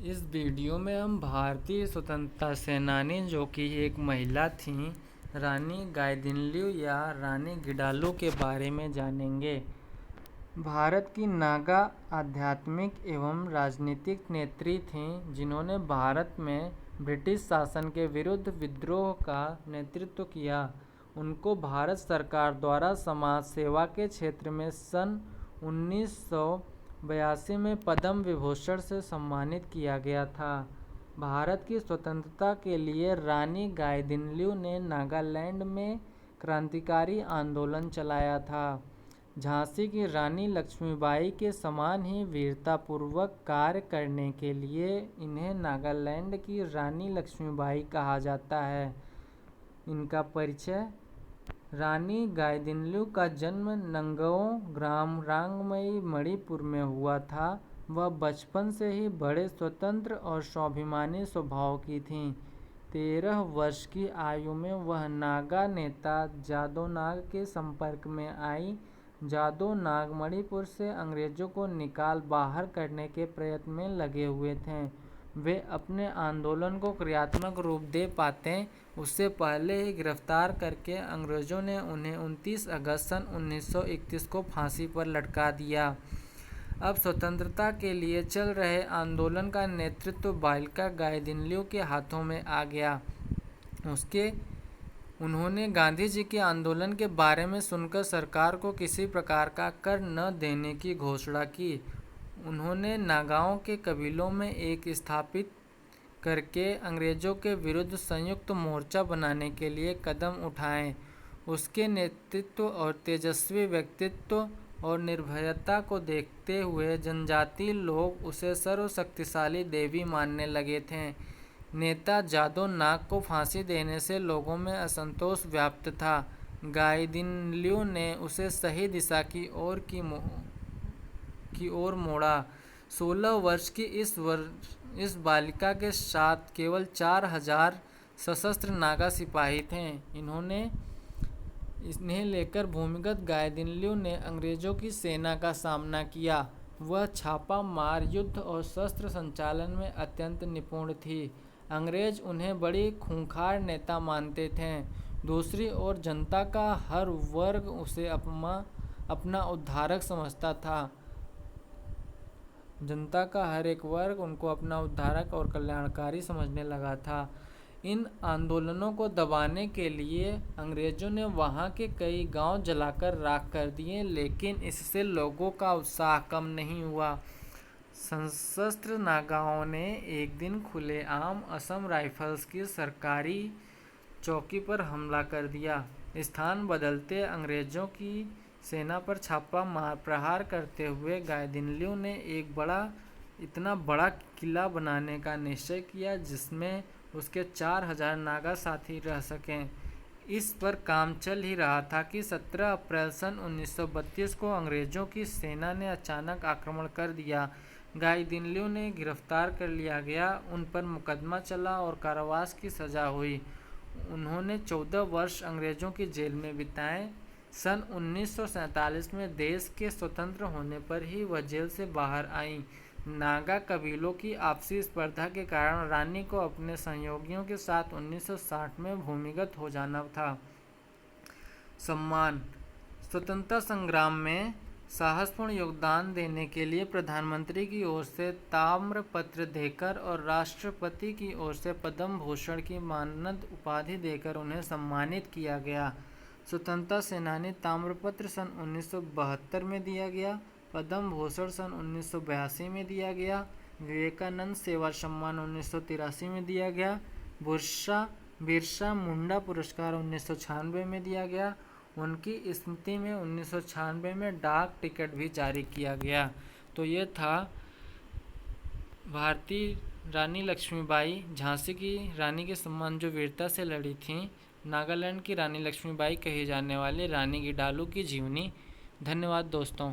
इस वीडियो में हम भारतीय स्वतंत्रता सेनानी जो कि एक महिला थीं, रानी गाइदिन्ल्यू या रानी गिडालू के बारे में जानेंगे। भारत की नागा आध्यात्मिक एवं राजनीतिक नेत्री थीं, जिन्होंने भारत में ब्रिटिश शासन के विरुद्ध विद्रोह का नेतृत्व किया। उनको भारत सरकार द्वारा समाज सेवा के क्षेत्र में सन 1982 में पद्म विभूषण से सम्मानित किया गया था। भारत की स्वतंत्रता के लिए रानी गाइदिन्ल्यू ने नागालैंड में क्रांतिकारी आंदोलन चलाया था। झांसी की रानी लक्ष्मीबाई के समान ही वीरतापूर्वक कार्य करने के लिए इन्हें नागालैंड की रानी लक्ष्मीबाई कहा जाता है। इनका परिचय। रानी गाइदिन्ल्यू का जन्म नंगओ ग्राम रांगमई मणिपुर में हुआ था। वह बचपन से ही बड़े स्वतंत्र और स्वाभिमानी स्वभाव की थीं। 13 वर्ष की आयु में वह नागा नेता जादो नाग के संपर्क में आई। जादो नाग मणिपुर से अंग्रेजों को निकाल बाहर करने के प्रयत्न में लगे हुए थे। वे अपने आंदोलन को क्रियात्मक रूप दे पाते उससे पहले ही गिरफ्तार करके अंग्रेजों ने उन्हें 29 अगस्त सन 1931 को फांसी पर लटका दिया। अब स्वतंत्रता के लिए चल रहे आंदोलन का नेतृत्व बालिका गाइदिन्ल्यू के हाथों में आ गया। उन्होंने गांधी जी के आंदोलन के बारे में सुनकर सरकार को किसी प्रकार का कर न देने की घोषणा की। उन्होंने नागाओं के कबीलों में एक स्थापित करके अंग्रेजों के विरुद्ध संयुक्त मोर्चा बनाने के लिए कदम उठाए। उसके नेतृत्व और तेजस्वी व्यक्तित्व और निर्भयता को देखते हुए जनजातीय लोग उसे सर्वशक्तिशाली देवी मानने लगे थे। नेता जादो नाग को फांसी देने से लोगों में असंतोष व्याप्त था। गाइदिन्ल्यू ने उसे सही दिशा की ओर मोड़ा। 16 वर्ष की इस बालिका के साथ केवल 4000 सशस्त्र नागा सिपाही थे। इन्हें लेकर भूमिगत गाइदिन्ल्यू ने अंग्रेजों की सेना का सामना किया। वह छापा मार युद्ध और शस्त्र संचालन में अत्यंत निपुण थी। अंग्रेज उन्हें बड़ी खूंखार नेता मानते थे। दूसरी ओर जनता का हर वर्ग उसे अपना उद्धारक समझता था। जनता का हर एक वर्ग उनको अपना उद्धारक और कल्याणकारी समझने लगा था। इन आंदोलनों को दबाने के लिए अंग्रेजों ने वहां के कई गांव जलाकर राख कर दिए, लेकिन इससे लोगों का उत्साह कम नहीं हुआ। सशस्त्र नागाओं ने एक दिन खुलेआम असम राइफल्स की सरकारी चौकी पर हमला कर दिया। स्थान बदलते अंग्रेजों की सेना पर छापा मार प्रहार करते हुए गाइदिन्ल्यू ने इतना बड़ा किला बनाने का निश्चय किया जिसमें उसके 4000 नागा साथी रह सकें। इस पर काम चल ही रहा था कि 17 अप्रैल सन 1932 को अंग्रेजों की सेना ने अचानक आक्रमण कर दिया। गाइदिन्ल्यू ने गिरफ्तार कर लिया गया। उन पर मुकदमा चला और कारावास की सजा हुई। उन्होंने 14 वर्ष अंग्रेजों की जेल में बिताए। सन 1947 में देश के स्वतंत्र होने पर ही वह जेल से बाहर आईं। नागा कबीलों की आपसी स्पर्धा के कारण रानी को अपने सहयोगियों के साथ 1960 में भूमिगत हो जाना था। सम्मान। स्वतंत्रता संग्राम में साहसपूर्ण योगदान देने के लिए प्रधानमंत्री की ओर से ताम्रपत्र देकर और राष्ट्रपति की ओर से पद्म भूषण की मानद उपाधि देकर उन्हें सम्मानित किया गया। स्वतंत्रता सेनानी ताम्रपत्र सन 1972 में दिया गया। पद्म भूषण सन 1982 में दिया गया। विवेकानंद सेवा सम्मान 1983 में दिया गया। बिरसा मुंडा पुरस्कार 1996 में दिया गया। उनकी स्मृति में 1996 में डाक टिकट भी जारी किया गया। तो ये था भारतीय रानी लक्ष्मीबाई, झांसी की रानी के सम्मान जो वीरता से लड़ी थीं। नागालैंड की रानी लक्ष्मीबाई कही जाने वाली रानी गिडालू की जीवनी। धन्यवाद दोस्तों।